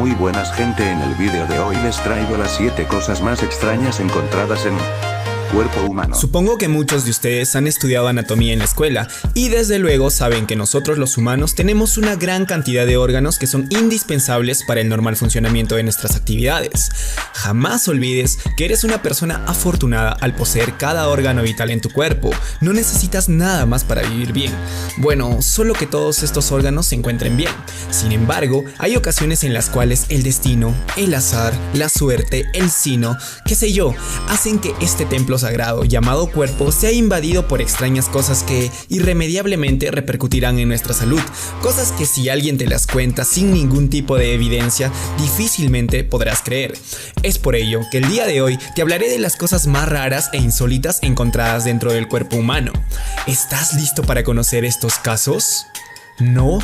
Muy buenas gente, en el vídeo de hoy les traigo las 7 cosas más extrañas encontradas en cuerpo humano. Supongo que muchos de ustedes han estudiado anatomía en la escuela y desde luego saben que nosotros los humanos tenemos una gran cantidad de órganos que son indispensables para el normal funcionamiento de nuestras actividades. Jamás olvides que eres una persona afortunada al poseer cada órgano vital en tu cuerpo. No necesitas nada más para vivir bien. Bueno, solo que todos estos órganos se encuentren bien. Sin embargo, hay ocasiones en las cuales el destino, el azar, la suerte, el sino, qué sé yo, hacen que este templo sagrado llamado cuerpo sea invadido por extrañas cosas que irremediablemente repercutirán en nuestra salud, cosas que si alguien te las cuenta sin ningún tipo de evidencia difícilmente podrás creer. Es por ello que el día de hoy te hablaré de las cosas más raras e insólitas encontradas dentro del cuerpo humano. ¿Estás listo para conocer estos casos? No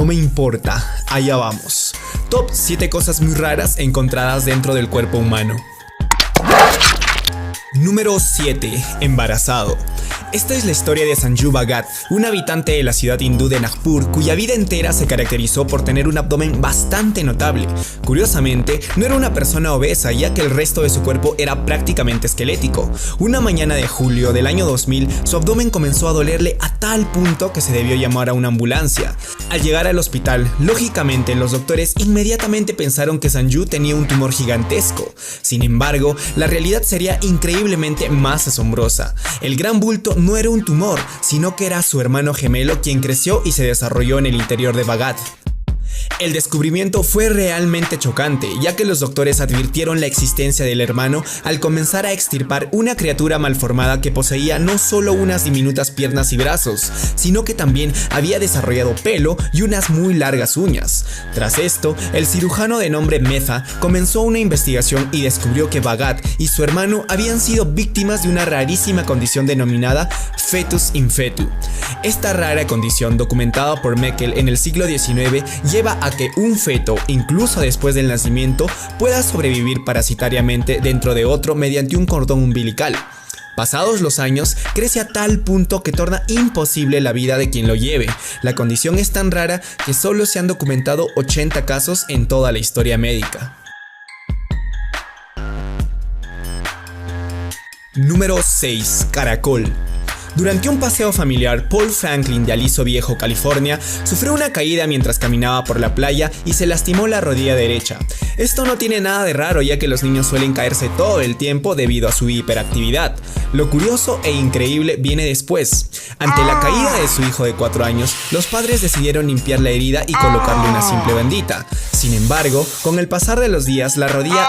me importa, allá vamos. Top 7 cosas muy raras encontradas dentro del cuerpo humano. Número 7. Embarazado. Esta es la historia de Sanju Bhagat, un habitante de la ciudad hindú de Nagpur, cuya vida entera se caracterizó por tener un abdomen bastante notable. Curiosamente, no era una persona obesa, ya que el resto de su cuerpo era prácticamente esquelético. Una mañana de julio del año 2000, su abdomen comenzó a dolerle a tal punto que se debió llamar a una ambulancia. Al llegar al hospital, lógicamente los doctores inmediatamente pensaron que Sanju tenía un tumor gigantesco. Sin embargo, la realidad sería increíblemente más asombrosa. El gran bulto no era un tumor, sino que era su hermano gemelo quien creció y se desarrolló en el interior de Bhagat. El descubrimiento fue realmente chocante, ya que los doctores advirtieron la existencia del hermano al comenzar a extirpar una criatura malformada que poseía no solo unas diminutas piernas y brazos, sino que también había desarrollado pelo y unas muy largas uñas. Tras esto, el cirujano de nombre Mehta comenzó una investigación y descubrió que Bhagat y su hermano habían sido víctimas de una rarísima condición denominada fetus in fetu. Esta rara condición, documentada por Meckel en el siglo XIX, lleva a que un feto, incluso después del nacimiento, pueda sobrevivir parasitariamente dentro de otro mediante un cordón umbilical. Pasados los años, crece a tal punto que torna imposible la vida de quien lo lleve. La condición es tan rara que solo se han documentado 80 casos en toda la historia médica. Número 6. Caracol. Durante un paseo familiar, Paul Franklin de Aliso Viejo, California, sufrió una caída mientras caminaba por la playa y se lastimó la rodilla derecha. Esto no tiene nada de raro, ya que los niños suelen caerse todo el tiempo debido a su hiperactividad. Lo curioso e increíble viene después. Ante la caída de su hijo de 4 años, los padres decidieron limpiar la herida y colocarle una simple bandita. Sin embargo, con el pasar de los días, la rodilla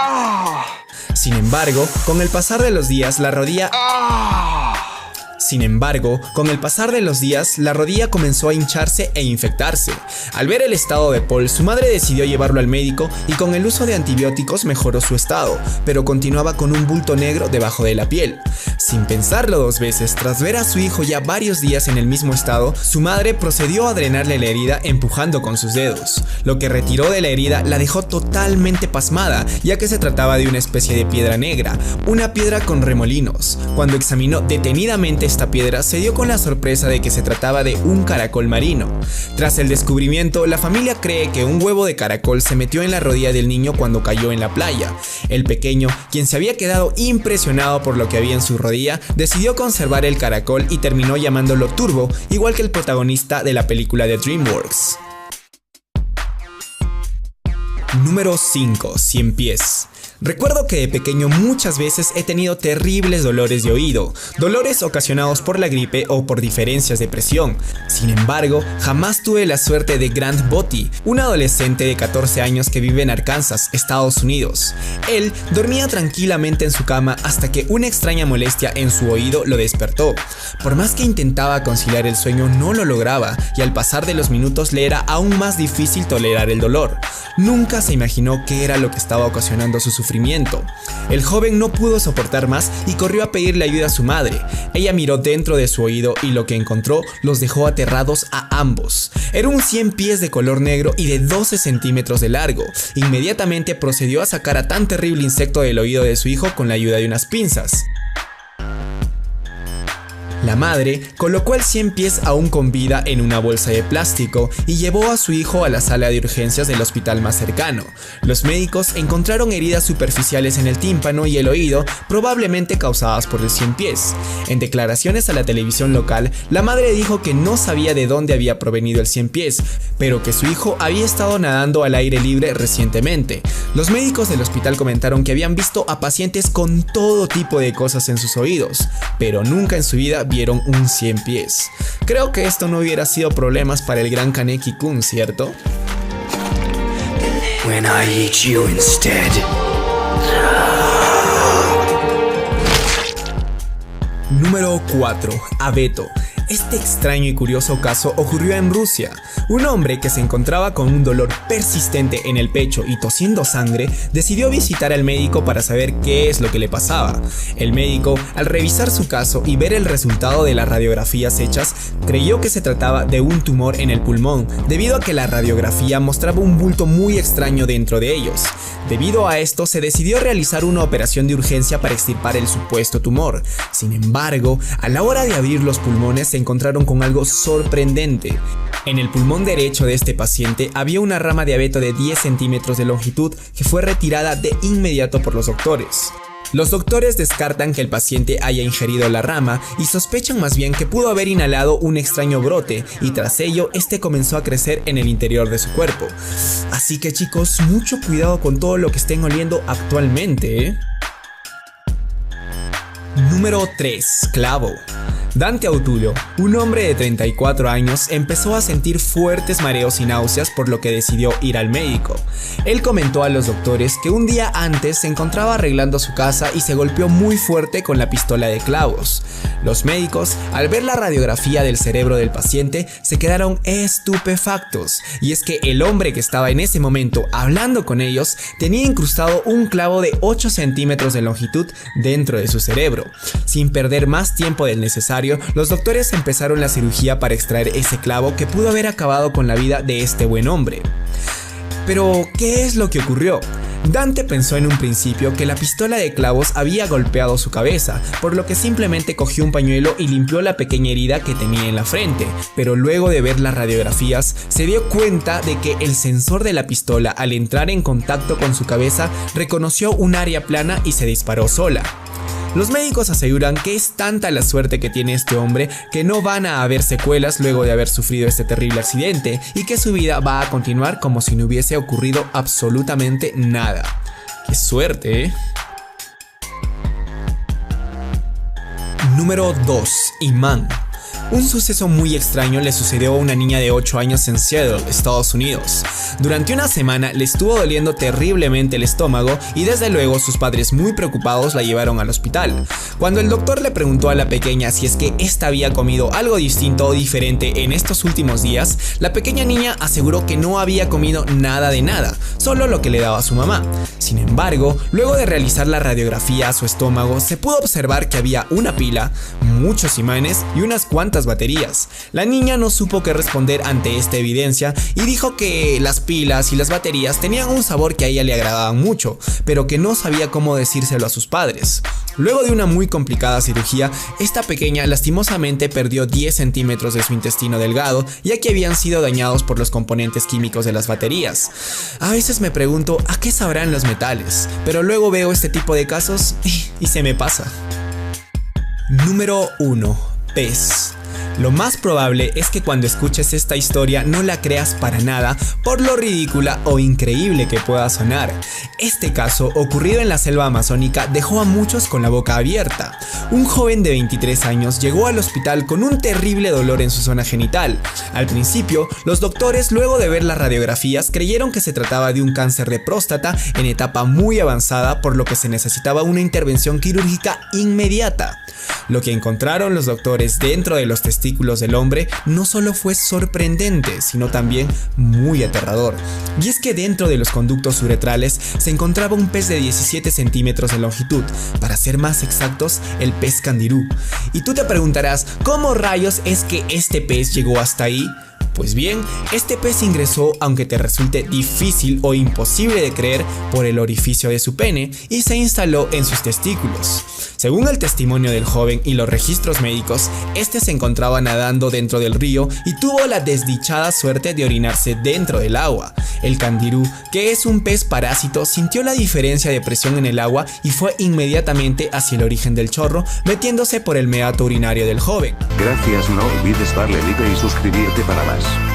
comenzó a hincharse e infectarse. Al ver el estado de Paul, su madre decidió llevarlo al médico y con el uso de antibióticos mejoró su estado, pero continuaba con un bulto negro debajo de la piel. Sin pensarlo 2 veces, tras ver a su hijo ya varios días en el mismo estado, su madre procedió a drenarle la herida empujando con sus dedos. Lo que retiró de la herida la dejó totalmente pasmada, ya que se trataba de una especie de piedra negra, una piedra con remolinos. Cuando examinó detenidamente esta piedra, se dio con la sorpresa de que se trataba de un caracol marino. Tras el descubrimiento, la familia cree que un huevo de caracol se metió en la rodilla del niño cuando cayó en la playa. El pequeño, quien se había quedado impresionado por lo que había en su rodilla, decidió conservar el caracol y terminó llamándolo Turbo, igual que el protagonista de la película de DreamWorks. Número 5. 100 pies. Recuerdo que de pequeño muchas veces he tenido terribles dolores de oído, dolores ocasionados por la gripe o por diferencias de presión. Sin embargo, jamás tuve la suerte de Grant Botty, un adolescente de 14 años que vive en Arkansas, Estados Unidos. Él dormía tranquilamente en su cama hasta que una extraña molestia en su oído lo despertó. Por más que intentaba conciliar el sueño, no lo lograba y al pasar de los minutos le era aún más difícil tolerar el dolor. Nunca se imaginó qué era lo que estaba ocasionando su sufrimiento. El joven no pudo soportar más y corrió a pedirle ayuda a su madre. Ella miró dentro de su oído y lo que encontró los dejó aterrados a ambos. Era un 100 pies de color negro y de 12 centímetros de largo. Inmediatamente procedió a sacar a tan terrible insecto del oído de su hijo con la ayuda de unas pinzas. La madre colocó el 100 pies aún con vida en una bolsa de plástico y llevó a su hijo a la sala de urgencias del hospital más cercano. Los médicos encontraron heridas superficiales en el tímpano y el oído, probablemente causadas por el 100 pies. En declaraciones a la televisión local, la madre dijo que no sabía de dónde había provenido el 100 pies, pero que su hijo había estado nadando al aire libre recientemente. Los médicos del hospital comentaron que habían visto a pacientes con todo tipo de cosas en sus oídos, pero nunca en su vida vieron un 100 pies. Creo que esto no hubiera sido problemas para el gran Kaneki-kun, ¿cierto? When I eat you instead. Número 4. Abeto. Este extraño y curioso caso ocurrió en Rusia. Un hombre que se encontraba con un dolor persistente en el pecho y tosiendo sangre decidió visitar al médico para saber qué es lo que le pasaba. El médico, al revisar su caso y ver el resultado de las radiografías hechas, creyó que se trataba de un tumor en el pulmón, debido a que la radiografía mostraba un bulto muy extraño dentro de ellos. Debido a esto, se decidió realizar una operación de urgencia para extirpar el supuesto tumor. Sin embargo, a la hora de abrir los pulmones se encontraron con algo sorprendente. En el pulmón derecho de este paciente había una rama de abeto de 10 centímetros de longitud que fue retirada de inmediato por los doctores. Los doctores descartan que el paciente haya ingerido la rama y sospechan más bien que pudo haber inhalado un extraño brote y tras ello este comenzó a crecer en el interior de su cuerpo. Así que chicos, mucho cuidado con todo lo que estén oliendo actualmente, ¿eh? Número 3. Clavo. Dante Autulio, un hombre de 34 años, empezó a sentir fuertes mareos y náuseas, por lo que decidió ir al médico. Él comentó a los doctores que un día antes se encontraba arreglando su casa y se golpeó muy fuerte con la pistola de clavos. Los médicos, al ver la radiografía del cerebro del paciente, se quedaron estupefactos, y es que el hombre que estaba en ese momento hablando con ellos tenía incrustado un clavo de 8 centímetros de longitud dentro de su cerebro. Sin perder más tiempo del necesario, los doctores empezaron la cirugía para extraer ese clavo que pudo haber acabado con la vida de este buen hombre. Pero, ¿qué es lo que ocurrió? Dante pensó en un principio que la pistola de clavos había golpeado su cabeza, por lo que simplemente cogió un pañuelo y limpió la pequeña herida que tenía en la frente, pero luego de ver las radiografías se dio cuenta de que el sensor de la pistola, al entrar en contacto con su cabeza, reconoció un área plana y se disparó sola. Los médicos aseguran que es tanta la suerte que tiene este hombre que no van a haber secuelas luego de haber sufrido este terrible accidente y que su vida va a continuar como si no hubiese ocurrido absolutamente nada. ¡Qué suerte, eh! Número 2. Imán. Un suceso muy extraño le sucedió a una niña de 8 años en Seattle, Estados Unidos. Durante una semana le estuvo doliendo terriblemente el estómago y desde luego sus padres, muy preocupados, la llevaron al hospital. Cuando el doctor le preguntó a la pequeña si es que ésta había comido algo distinto o diferente en estos últimos días, la pequeña niña aseguró que no había comido nada de nada, solo lo que le daba su mamá. Sin embargo, luego de realizar la radiografía a su estómago, se pudo observar que había una pila, muchos imanes y unas cuantas baterías. La niña no supo qué responder ante esta evidencia y dijo que las pilas y las baterías tenían un sabor que a ella le agradaban mucho, pero que no sabía cómo decírselo a sus padres. Luego de una muy complicada cirugía, esta pequeña lastimosamente perdió 10 centímetros de su intestino delgado, ya que habían sido dañados por los componentes químicos de las baterías. A veces me pregunto a qué sabrán los metales, pero luego veo este tipo de casos y se me pasa. Número 1. Pez. Lo más probable es que cuando escuches esta historia no la creas para nada por lo ridícula o increíble que pueda sonar. Este caso, ocurrido en la selva amazónica, dejó a muchos con la boca abierta. Un joven de 23 años llegó al hospital con un terrible dolor en su zona genital. Al principio, los doctores, luego de ver las radiografías, creyeron que se trataba de un cáncer de próstata en etapa muy avanzada, por lo que se necesitaba una intervención quirúrgica inmediata. Lo que encontraron los doctores dentro de los testículos del hombre no solo fue sorprendente, sino también muy aterrador. Y es que dentro de los conductos uretrales se encontraba un pez de 17 centímetros de longitud, para ser más exactos, el pez candirú. Y tú te preguntarás, ¿cómo rayos es que este pez llegó hasta ahí? Pues bien, este pez ingresó, aunque te resulte difícil o imposible de creer, por el orificio de su pene y se instaló en sus testículos. Según el testimonio del joven y los registros médicos, este se encontraba nadando dentro del río y tuvo la desdichada suerte de orinarse dentro del agua. El candirú, que es un pez parásito, sintió la diferencia de presión en el agua y fue inmediatamente hacia el origen del chorro, metiéndose por el meato urinario del joven. Gracias, no olvides darle like y suscribirte para más.